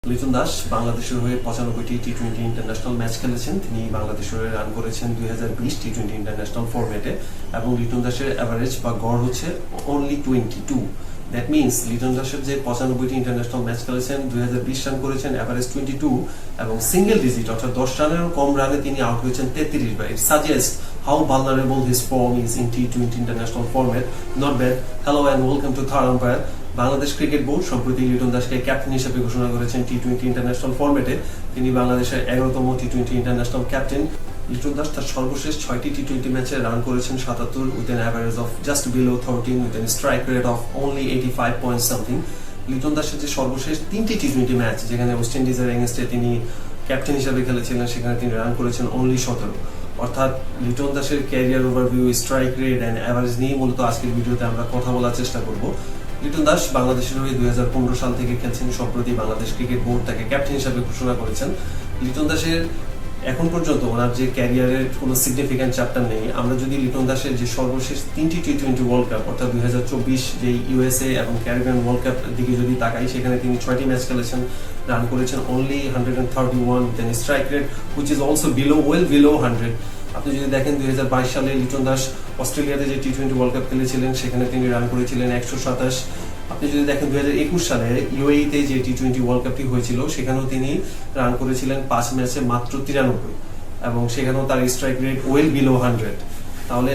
লিটন দাস বাংলাদেশের হয়ে 95টি টি-20 international match খেলেছেন। তিনি বাংলাদেশের হয়ে রান করেছেন 2020 টি-20 ইন্টারন্যাশনাল ফরম্যাটে এবং লিটন দাসের অ্যাভারেজ বা গড় হচ্ছে অনলি 22। দ্যাট মিনস লিটন দাসের যে 95টি ইন্টারন্যাশনাল ম্যাচ খেলেছেন 2020 রান করেছেন, অ্যাভারেজ 22 এবং সিঙ্গেল ডিজিট অর্থাৎ 10 রানেরও কম রানে তিনি আউট হয়েছেন 33 বার। It suggest how vulnerable his form is in T20 international format. Not bad. Hello and welcome to Third Umpire. Bangladesh cricket board সম্প্রতি লিটন দাসকে ক্যাপ্টেন হিসেবে ঘোষণা করেছেন টি-20 ইন্টারন্যাশনাল ফরম্যাটে। তিনি বাংলাদেশের 11তম টি-20 ইন্টারন্যাশনাল ক্যাপ্টেন। লিটন দাস তার সর্বশেষ 6টি টি-20 ম্যাচে রান করেছেন 77 with an average of just below 13 with an strike rate of only 85 point something. Liton দাসের যে সর্বশেষ 3টি টি-20 ম্যাচ যেখানে ওয়েস্ট ইন্ডিজের এগেইনস্টে তিনি ক্যাপ্টেন হিসেবে খেলেছিলেন, সেখানে তিনি রান করেছেন অনলি 17। অর্থাৎ লিটন দাসের career overview, strike rate and average নিয়ে মূলত আজকের ভিডিওতে আমরা কথা বলার চেষ্টা করব। লিটন দাস বাংলাদেশের হয়ে 2015 সাল থেকে খেলছেন। সম্প্রতি বাংলাদেশ ক্রিকেট বোর্ড তাকে ক্যাপ্টেন হিসেবে ঘোষণা করেছেন। লিটন দাসের এখন পর্যন্ত ওনার যে ক্যারিয়ারের কোনো সিগনিফিক্যান্ট চ্যাপ্টার নেই। আমরা যদি লিটন দাসের যে সর্বশেষ 3টি টি-20 ওয়ার্ল্ড কাপ অর্থাৎ 2024 যে ইউএসএ এবং ক্যারিবিয়ান ওয়ার্ল্ড কাপ দিকে যদি তাকাই, সেখানে তিনি 6টি ম্যাচ খেলেছেন, রান করেছেন only 131, then strike rate which is also well below 100। আপনি যদি দেখেন 2022 সালে লিটন দাস অস্ট্রেলিয়াতে যে টি-20 ওয়ার্ল্ড কাপ খেলেছিলেন, সেখানে তিনি রান করেছিলেন 127। আপনি যদি দেখেন 2021 সালে ইউএইতে যে টি-20 ওয়ার্ল্ড কাপটি হয়েছিল, সেখানেও তিনি রান করেছিলেন 5 ম্যাচে মাত্র 93 এবং সেখানেও তার স্ট্রাইক রেট ওয়েল বিলো 100। তাহলে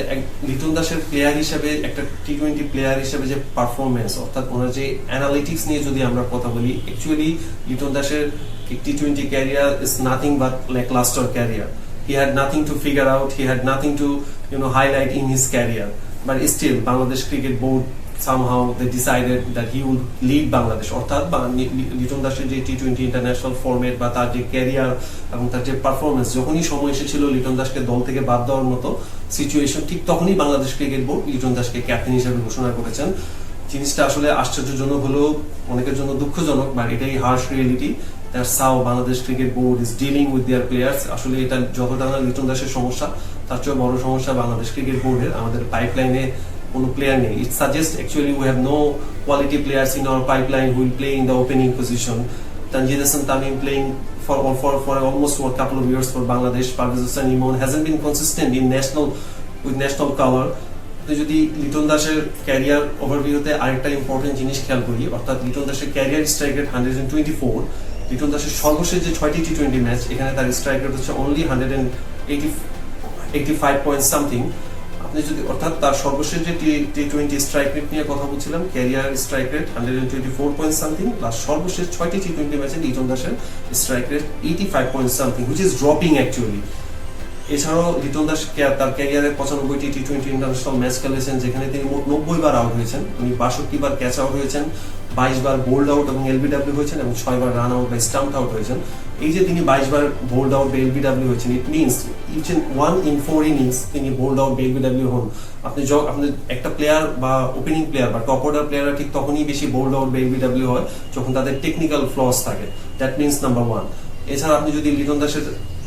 লিটন দাসের প্লেয়ার হিসেবে, একটা টি-20 প্লেয়ার হিসেবে যে পারফরমেন্স অর্থাৎ ওনার যে অ্যানালিটিক্স নিয়ে যদি আমরা কথা বলি, অ্যাকচুয়ালি লিটন দাসের টি-20 career is nothing but lacklustre career. He had nothing to figure out. He had nothing to, highlight in his career. But still, Bangladesh Cricket Board somehow they decided that he would lead Bangladesh. অর্থাৎ লিটন দাসের যে টি-20 international format বা তার যে career এবং তার যে performance, যখনই সময় এসেছিল লিটন দাসকে দল থেকে বাদ দেওয়ার মতো সিচুয়েশন, ঠিক তখনই বাংলাদেশ ক্রিকেট বোর্ড লিটন দাসকে ক্যাপ্টেন হিসেবে ঘোষণা করেছেন। জিনিসটা আসলে আশ্চর্যজনক হলেও অনেকের জন্য দুঃখজনক, বাট এটাই harsh reality. That's how Bangladesh Cricket Board is dealing with their players. আসলে এটা যতটা না লিটন দাসের সমস্যা, তার চেয়ে বড় সমস্যা বাংলাদেশ ক্রিকেট বোর্ডের। আমাদের পাইপলাইনে কোনো প্লেয়ার নেই। It suggests actually we have no quality players in our pipeline who will play in the opening position. Tanjid Hasan Tamim playing for almost a couple of years for Bangladesh. Parvez Hossain Imon hasn't been consistent in national color. যদি লিটন দাসের career ওভারভিউতে আরেকটা important জিনিস খেয়াল করি, অর্থাৎ লিটন দাসের career strike rate 124। Liton দাসের সর্বশেষ যে 6টি টি-20 ম্যাচ, এখানে তার স্ট্রাইক রেট হচ্ছে অনলি 185 পয়েন্ট সামথিং। আপনি যদি অর্থাৎ তার সর্বশেষ যে টি-20 স্ট্রাইক রেট নিয়ে কথা বলছিলাম, career strike rate 124 point something, plus সর্বশেষ 6টি টি-20 ম্যাচে লিটন দাসের strike rate 85 point something, which is dropping actually. এছাড়াও লিটন দাস তার ক্যারিয়ারে 95টি টি-20 ইন্টারন্যাশনাল ম্যাচ খেলেছেন, যেখানে তিনি মোট 90 বার আউট হয়েছেন। উনি 62 বার ক্যাচ আউট হয়েছেন, 22 বার বোল্ড আউট এবং এলবিডব্লিউ হয়েছেন এবং 6 বার রান আউট বা স্টাম্প আউট হয়েছেন। এই যে তিনি 22 বার বোল্ড আউট বা এলবিডব্লিউ হয়েছেন, it means each and 1 in 4 innings তিনি বোল্ড আউট বা এলবিডব্লিউ হন। আপনি একটা প্লেয়ার বা ওপেনিং প্লেয়ার বা টপ অর্ডার প্লেয়াররা ঠিক তখনই বেশি বোল্ড আউট বা এলবিডব্লিউ হয় যখন তাদের টেকনিক্যাল ফ্লস থাকে। That means number 1। এছাড়া আপনি যদি লিটন দাসের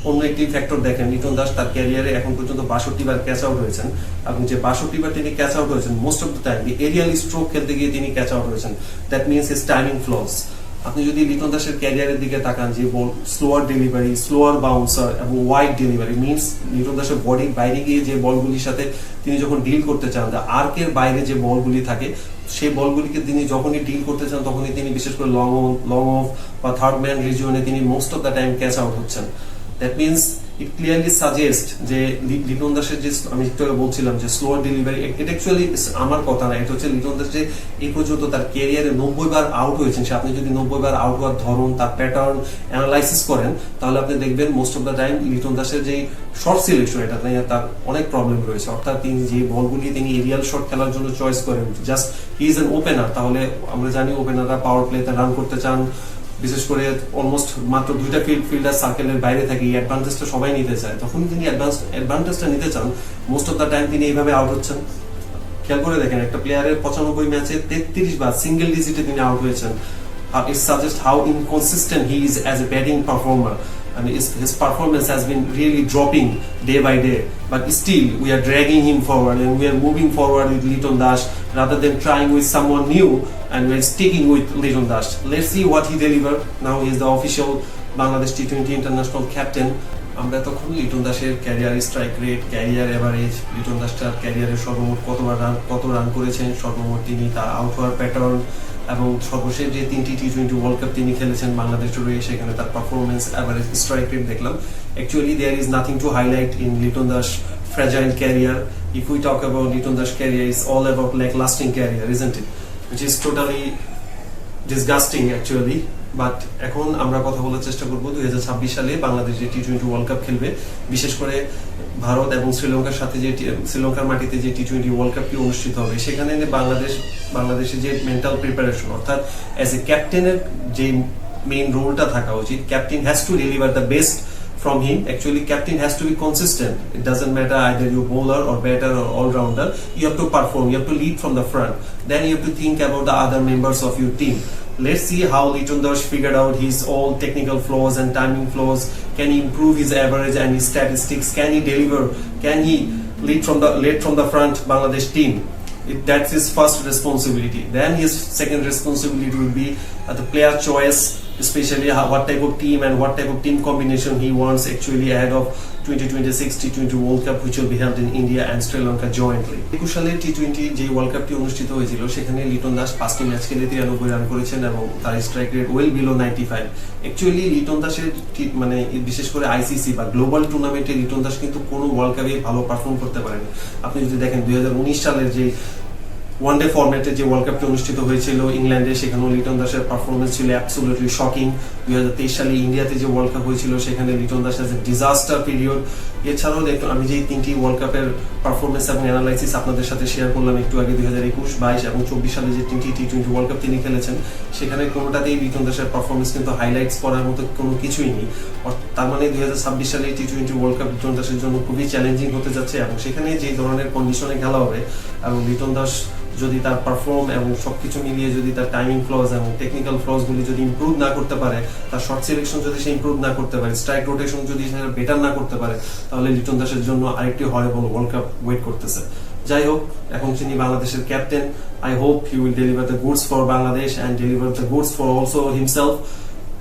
অন্য একটি ফ্যাক্টর দেখেন, লিটন দাস তার ক্যারিয়ারে এখন পর্যন্ত 62 বার ক্যাচ আউট হয়েছেন এবং যে 62 বার তিনি ক্যাচ আউট হয়েছেন, most of the time aerial stroke খেলতে গিয়ে তিনি ক্যাচ আউট হয়েছেন। That means his timing flaws. আপনি যদি লিটন দাসের ক্যারিয়ারের দিকে তাকান, যে ball slower delivery, slower bouncer এবং ওয়াইড ডেলিভারি, মিনস লিটন দাসের বডির বাইরে গিয়ে যে বলগুলির সাথে তিনি যখন ডিল করতে চান, আর্কের বাইরে যে বলগুলি থাকে, সেই বলগুলিকে তিনি যখনই ডিল করতে চান, তখনই তিনি বিশেষ করে লং অফ বা থার্ড ম্যান রিজিয়নে তিনি most of the time catch out হচ্ছেন। That means it clearly suggests যে লিটন দাসের যে আমি একটু বলছিলাম যে স্লোয়ার ডেলিভারি, এটা অ্যাকচুয়ালি আমার কথা না, এটা হচ্ছে লিটন দাস যে এই পর্যন্ত তার ক্যারিয়ারে 90 বার আউট হয়েছেন। সে আপনি যদি 90 বার আউট হওয়ার ধরন, তার প্যাটার্ন অ্যানালাইসিস করেন, তাহলে আপনি দেখবেন most of the time Liton দাসের যে শর্ট সিলেকশন, এটা নিয়ে তার অনেক প্রবলেম রয়েছে। অর্থাৎ তিনি যে বলগুলি তিনি এরিয়াল শট খেলার জন্য চয়েস করেন, just he is an opener. তাহলে আমরা জানি ওপেনাররা পাওয়ার প্লেতে রান করতে চান, বিশেষ করে অলমোস্ট মাত্র 2টা ফিল্ডার সার্কেলের বাইরে থাকে, এই অ্যাডভান্টেজটা সবাই নিতে চায়। তখন তিনি অ্যাডভান্টেজটা নিতে চান, মোস্ট অফ দ্য টাইম তিনি এইভাবে আউট হচ্ছেন। খেয়াল করে দেখেন, একটা প্লেয়ারের 95 ম্যাচে 33 বার সিঙ্গেল ডিজিটে তিনি আউট হয়েছেন। It suggests how inconsistent he is as a batting performer. I mean, his performance has been really dropping day by day. But still, we are dragging him forward and we are moving forward with Liton Dash. rather than trying with someone new and we're sticking with Liton Das. Let's see what he deliver. Now he is the official Bangladesh T20 international captain. আমরা তখন লিটন দাসের career strike rate, career average, Liton দাসটার ক্যারিয়ারের সর্বমোট কত run করেছেন, সর্বমোট তিনি তার আউট হওয়ার প্যাটার্ন এবং সর্বশেষ যে 3টি টি20 ওয়ার্ল্ড কাপ তিনি খেলেছেন বাংলাদেশের হয়ে, সেখানে তার পারফরমেন্স, এভারেজ, স্ট্রাইক রেট দেখলাম। Actually there is nothing to highlight in Liton Das fragile career. If we talk about Liton Das career, it's all about like lasting career, isn't it? Which is totally disgusting actually. But এখন আমরা কথা বলার চেষ্টা করব 2026 সালে বাংলাদেশ যে T20 world cup খেলবে, বিশেষ করে ভারত এবং শ্রীলঙ্কার সাথে যে শ্রীলঙ্কার মাটিতে যে টি20 ওয়ার্ল্ড কাপটি অনুষ্ঠিত হবে, সেখানে বাংলাদেশের যে মেন্টাল প্রিপারেশন, অর্থাৎ অ্যাজ এ ক্যাপ্টেনের যে মেইন রোলটা থাকা উচিত, captain has to deliver the best from him. Actually, captain has to be consistent. It doesn't matter either you bowler or batter or all-rounder. You have to perform. You have to lead from the front. Then you have to think about the other members of your team. Let's see how Liton Das figured out his all technical flaws and timing flaws. Can he improve his average and his statistics? Can he deliver? Can he lead from the front Bangladesh team? That's his first responsibility. Then his second responsibility will be the player choice, especially what type of team and what type of team combination he wants actually ahead of 2026 T20 World Cup, which will be held in India and Sri Lanka jointly. 21 সালের T20 যে world কাপটি অনুষ্ঠিত হয়েছিল, সেখানে লিটন দাস 5টি match খেলে 93 run করেছেন এবং তার strike rate well below 95। Actually Liton দাসের মানে বিশেষ করে আইসিসি বা গ্লোবাল টুর্নামেন্টে লিটন দাস কিন্তু কোনো ওয়ার্ল্ড কাপে ভালো পারফর্ম করতে পারেনি। আপনি যদি দেখেন 2019 সালের যে ওয়ানডে ফরম্যাটে যে ওয়ার্ল্ড কাপটি অনুষ্ঠিত হয়েছিল ইংল্যান্ডে, সেখানেও লিটন দাসের পারফরমেন্স ছিল অ্যাবসলিউটলি শকিং। 2023 সালে ইন্ডিয়াতে যে ওয়ার্ল্ড কাপ হয়েছিল, সেখানে Liton Das as a disaster period. এছাড়াও আমি যে 3টি ওয়ার্ল্ড কাপের পারফরমেন্স এবং অ্যানালাইসিস আপনাদের সাথে শেয়ার করলাম একটু আগে, 2021, 22 এবং 24 সালে যে 3টি টি20 ওয়ার্ল্ড কাপ তিনি খেলেছেন, সেখানে কোনোটাতেই লিটন দাসের পারফরমেন্স কিন্তু হাইলাইটস করার মতো কোনো কিছুই নেই। তার মানে 2026 সালে টি20 ওয়ার্ল্ড কাপ লিটন দাসের জন্য খুবই চ্যালেঞ্জিং হতে যাচ্ছে এবং সেখানে যে ধরনের কন্ডিশনে খেলা হবে এবং লিটন দাস যদি তার পারফর্ম এবং সবকিছু মিলিয়ে যদি তার টাইমিং ফ্লজ এবং টেকনিক্যাল ফ্লজগুলি যদি ইমপ্রুভ না করতে পারে, তার শর্ট সিলেকশন যদি সে ইমপ্রুভ না করতে পারে, স্ট্রাইক রোটেশন যদি সে বেটার না করতে পারে, তাহলে লিটন দাসের জন্য আরেকটি হরেবল ওয়ার্ল্ড কাপ ওয়েট করতেছে। যাই হোক, এখন তিনি বাংলাদেশের captain. I hope he will deliver the goods for Bangladesh and deliver the goods for also himself.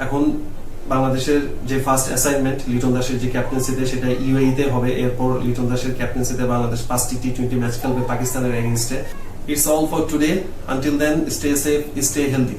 এখন বাংলাদেশের যে ফার্স্ট অ্যাসাইনমেন্ট লিটন দাসের যে ক্যাপ্টেন্সিতে, সেটা ইউএইতে হবে। এরপর লিটন দাসের ক্যাপ্টেন্সিতে বাংলাদেশ 5টি টি20 ম্যাচ খেলবে পাকিস্তানের এগেইনস্টে। It's all for today. Until then, stay safe, stay healthy.